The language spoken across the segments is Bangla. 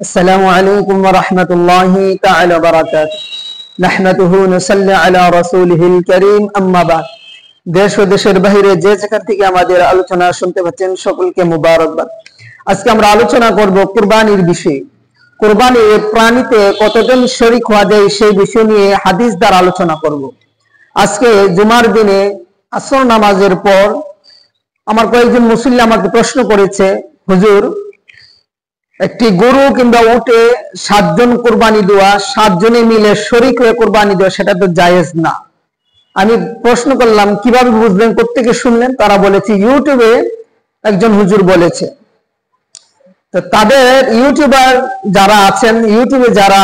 আসসালামু আলাইকুম ওয়া রাহমাতুল্লাহি তাআলা ওয়া বারাকাতুহু নাহমাদুহু ওয়া নুসাল্লি আলা রাসূলিহিল কারীম আম্মা বা'দ। দেশ ও দেশের বাইরে যে যেখান থেকে আমাদের আলোচনা শুনতে পাচ্ছেন সকলকে মুবারকবাদ। আজকে আমরা আলোচনা করব কুরবানির বিষয়ে। কুরবানি প্রাণীতে কতজন শরীক হওয়া যায় সেই বিষয় নিয়ে হাদিস দ্বারা আলোচনা করব। আজকে জুমার দিনে আসর নামাজের পর আমার কয়েকজন মুসল্লি আমাকে প্রশ্ন করেছে, হুজুর, একটি গরু কিংবা উটে 7 জন কুরবানি দেওয়া, 7 জনে মিলে শরীক হয়ে কুরবানি দেওয়া, সেটা তো জায়েজ না। আমি প্রশ্ন করলাম কিভাবে বুঝলেন, কোত্থেকে শুনলেন? তারা বলেছে ইউটিউবে একজন হুজুর বলেছে। তো তাদের ইউটিউবার যারা আছেন, ইউটিউবে যারা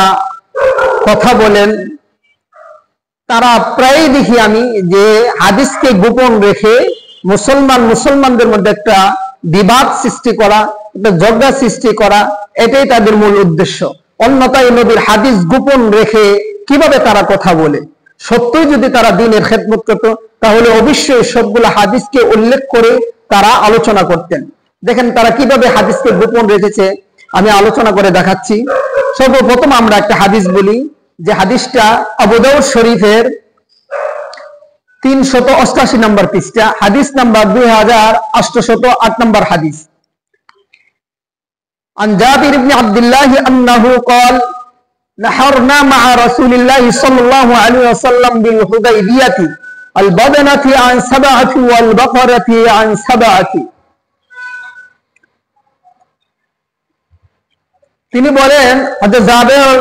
কথা বলেন, তারা প্রায়ই দেখি আমি যে হাদিসকে গোপন রেখে মুসলমানদের মধ্যে একটা বিবাদ সৃষ্টি করা, একটা ঝগড়া সৃষ্টি করা, এটাই তাদের মূল উদ্দেশ্য। অন্যথায় নবীর হাদিস গোপন রেখে কিভাবে তারা কথা বলে? সত্যই যদি তারা দ্বীনের খেদমত করত তাহলে অবশ্যই সবগুলো হাদিসকে উল্লেখ করে তারা আলোচনা করতেন। দেখেন তারা কিভাবে হাদিসকে গোপন রেখেছে, আমি আলোচনা করে দেখাচ্ছি। সর্বপ্রথম আমরা একটা হাদিস বলি, যে হাদিসটা আবু দাউদ শরীফের 388 নম্বর পৃষ্ঠা, হাদিস নাম্বার 2808 নম্বর হাদিস। عن جابر بن عبد الله أنه قال نحرنا مع رسول الله صلى الله عليه وسلم بالحديبية البدنة عن 7 والبقرة عن 7। তিনি বলেন, হযরত জাবের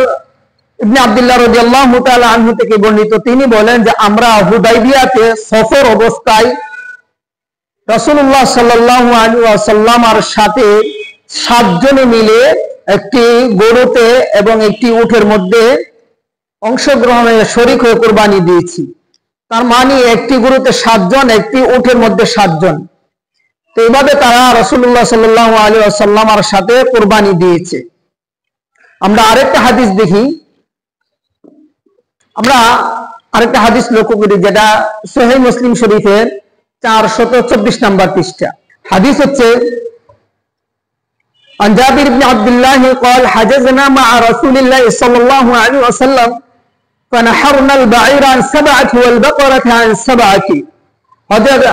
ইবনে আব্দুল্লাহ রাদিয়াল্লাহু তাআলা আনহু থেকে বর্ণিত, তিনি বলেন যে আমরা হুদাইবিয়াতে সফর অবস্থায় রাসূলুল্লাহ সাল্লাল্লাহু আলাইহি ওয়াসাল্লামের সাথে 7 জনে মিলে একটি গরুতে এবং একটি উটের মধ্যে অংশগ্রহণে শরীক হয়ে কুরবানি দিয়েছি। তার মানে একটি গরুতে 7 জন, একটি উটের মধ্যে 7 জন। তো এইভাবে তারা রাসূলুল্লাহ সাল্লাল্লাহু আলাইহি ওয়াসাল্লামের সাথে কুরবানি দিয়েছে। আমরা আরেকটা হাদিস দেখি, আমরা আরেকটা হাদিস লক্ষ্য করি, যেটা সহিহ মুসলিম শরীফের 424 নম্বর পৃষ্ঠা। হাদিস হচ্ছে عن جابر بن عبد الله قال حجزنا مع رسول الله صلى الله عليه وسلم فنحرنا البعير عن 7 والبقرة عن 7। হযরত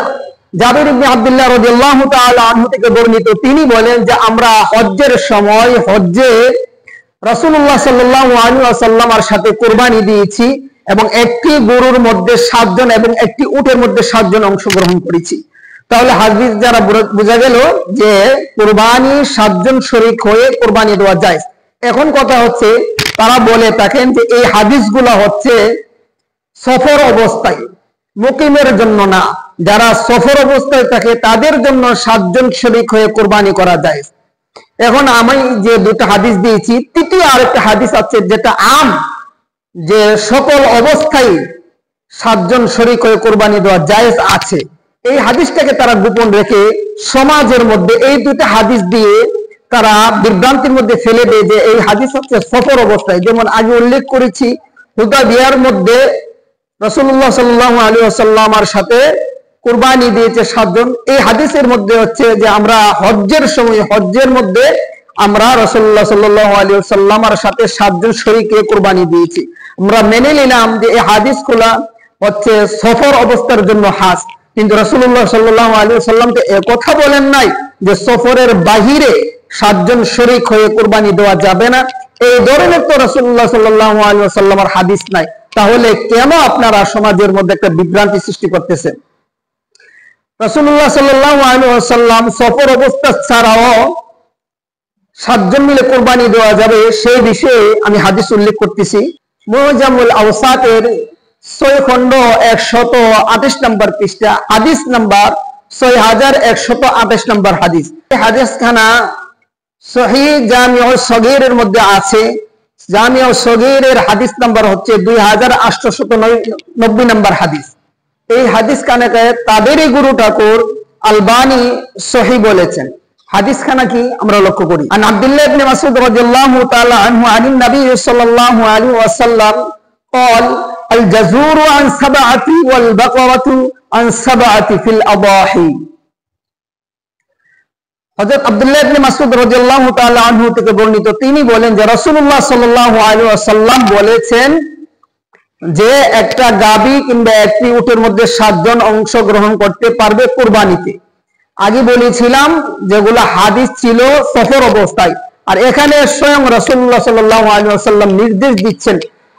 জাবির ইবনে আব্দুল্লাহ রাদিয়াল্লাহু তাআলা আনহু থেকে বর্ণিত, তিনি বলেন যে আমরা হজ্জের সময় হজ্জে রাসূলুল্লাহ সাল্লাল্লাহু আলাইহি ওয়াসাল্লামের সাথে কুরবানি দিয়েছি এবং একটি গরুর মধ্যে 7 জন এবং একটি উটের মধ্যে 7 জন অংশগ্রহণ করেছি। তাহলে হাদিস যারা বোঝা গেল যে কুরবানি 7 জন শরীক হয়ে কুরবানি দেওয়া যায়। এখন কথা হচ্ছে, তারা বলে থাকেন যে এই হাদিসগুলো হচ্ছে সফর অবস্থায়, মুকিমের জন্য না, যারা সফর অবস্থায় থাকে তাদের জন্য 7 জন শরীক হয়ে কুরবানি করা যায়। এখন আমি যে দুটো হাদিস দিয়েছি, তৃতীয় আরেকটা হাদিস আছে যেটা যে সকল অবস্থায় 7 জন শরীক হয়ে কুরবানি দেওয়া জায়েজ আছে। এই হাদিসটাকে তারা গোপন রেখে সমাজের মধ্যে এই দুটো হাদিস দিয়ে তারা বিভ্রান্তির মধ্যে ফেলে দেয় যে এই হাদিস হচ্ছে সফর অবস্থায়। যেমন আগে উল্লেখ করেছি, হুদাইবিয়ার মধ্যে রাসূলুল্লাহ সাল্লাল্লাহু আলাইহি ওয়াসাল্লামের সাথে কুরবানি দিয়েছে 7 জন। এই হাদিসের মধ্যে হচ্ছে যে আমরা হজ্জের সময়, হজ্জের মধ্যে আমরা রাসূলুল্লাহ সাল্লাল্লাহু আলাইহি ওয়াসাল্লামের সাথে 7 জন শরীকে কুরবানি দিয়েছি। আমরা মেনে নিলাম যে এই হাদিসগুলো হচ্ছে সফর অবস্থার জন্য খাস, কিন্তু রাসূলুল্লাহ সাল্লাল্লাহু আলাইহি ওয়াসাল্লাম তো কথা বলেন নাই যে সফরের বাহিরে 7 জন শরীক হয়ে কুরবানি দেওয়া যাবে না। এই ধরনের তো রাসূলুল্লাহ সাল্লাল্লাহু আলাইহি ওয়াসাল্লামের হাদিস নাই। তাহলে কেন আপনারা সমাজের মধ্যে একটা বিভ্রান্তি সৃষ্টি করতেছেন? রাসূলুল্লাহ সাল্লাল্লাহু আলাইহি ওয়াসাল্লাম সফর অবস্থা ছাড়াও 7 জন মিলে কুরবানি দেওয়া যাবে, সেই বিষয়ে আমি হাদিস উল্লেখ করতেছি। মুজামুল আওসাতের 6 খণ্ড 128 নম্বর পৃষ্ঠা, হাদিস নাম্বার 6128 নম্বর হাদিস। এই হাদিসখানা সহিহ জামিউ সগীরের মধ্যে আছে। জামিউ সগীরের হাদিস নাম্বার হচ্ছে 2890 নম্বর হাদিস। এই হাদিস খানাকে তাবেরি গুরু ঠাকুর আলবানী সহিহ বলেছেন। হাদিস খানা কি আমরা লক্ষ্য করি। আন আব্দুল্লাহ ইবনে মাসউদ রাদিয়াল্লাহু তাআলা আনহু আনিন নবী সাল্লাল্লাহু আলাইহি ওয়াসাল্লাম قال الجزور عن 7 والبقرة عن 7 في الأضاحي। হযরত আব্দুল্লাহ ইবনে মাসউদ রাদিয়াল্লাহু তাআলা আনহু থেকে বর্ণিত, তিনি বলেন যে রাসূলুল্লাহ সাল্লাল্লাহু আলাইহি ওয়াসাল্লাম বলেছেন যে একটা গাবী কিংবা একটি উটের মধ্যে 7 জন অংশগ্রহণ করতে পারবে কুরবানিতে। আগে বলেছিলাম যেগুলো হাদিস ছিল সফর অবস্থায়, আর এখানে স্বয়ং রাসূলুল্লাহ সাল্লাল্লাহু আলাইহি ওয়াসাল্লাম নির্দেশ দিচ্ছেন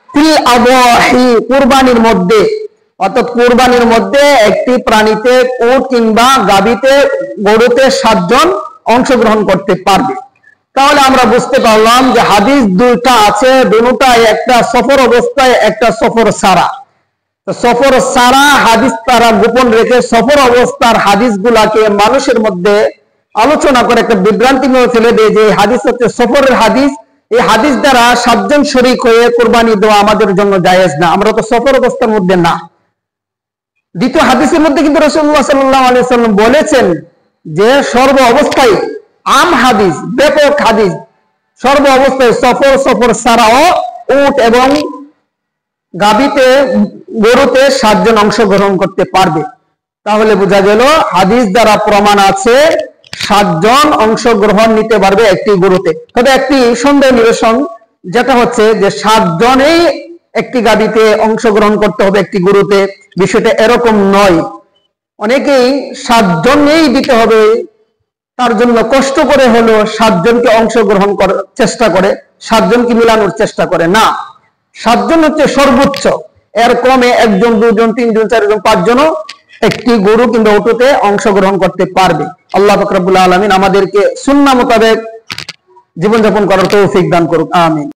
ফিল আদাহি, কুরবানির মধ্যে, অর্থাৎ কুরবানির মধ্যে একটি প্রাণীতে, উট কিংবা গাভীতে, গরুতে 7 জন অংশগ্রহণ করতে পারবে। তাহলে আমরা বুঝতে পারলাম যে হাদিস দুইটা আছে, দুটোটাই একটা সফর অবস্থায়, একটা সফর সারা। তো সফর সারা হাদিস তারা গোপন রেখে সফর অবস্থার হাদিসগুলাকে মানুষের মধ্যে আলোচনা করে একটা বিভ্রান্তি ফেলে দেয় যে হাদিস হচ্ছে সফরের হাদিস, এই হাদিস দ্বারা 7 জন শরীক হয়ে কুরবানি দেওয়া আমাদের জন্য জায়েজ না, আমরা তো সফর অবস্থার মধ্যে না। দ্বিতীয় হাদিসের মধ্যে কিন্তু রাসূলুল্লাহ সাল্লাল্লাহু আলাইহি ওয়াসাল্লাম বলেছেন যে সর্ব অবস্থায়, আম হাদিস, ব্যাপক হাদিস, সর্ব অবস্থায় সফর ছাড়াও উট এবং গাভীতে, গরুতে 7 জন অংশগ্রহণ করতে পারবে। তাহলে বোঝা গেল হাদিস দ্বারা প্রমাণ আছে 7 জন অংশগ্রহণ নিতে পারবে একটি গরুতে। তবে একটি সন্দেহ নিরসন, যেটা হচ্ছে যে 7 জনেই একটি গাভীতে অংশগ্রহণ করতে হবে একটি গরুতে, বিষয়টা এরকম নয়। অনেকেই 7 জনেই দিতে হবে, তার জন্য কষ্ট করে হলো 7 জনকে অংশগ্রহণ করার চেষ্টা করে, 7 জনকে মিলানোর চেষ্টা করে না। 7 জন হচ্ছে সর্বোচ্চ, এর কমে 1 জন, 2 জন, 3 জন, 4 জন, 5 জনও একটি গরু কিংবা উটতে অংশগ্রহণ করতে পারবে। আল্লাহ পাক রব্বুল আলামিন আমাদেরকে সুন্নাহ মোতাবেক জীবনযাপন করার তৌফিক দান করুক, আমিন।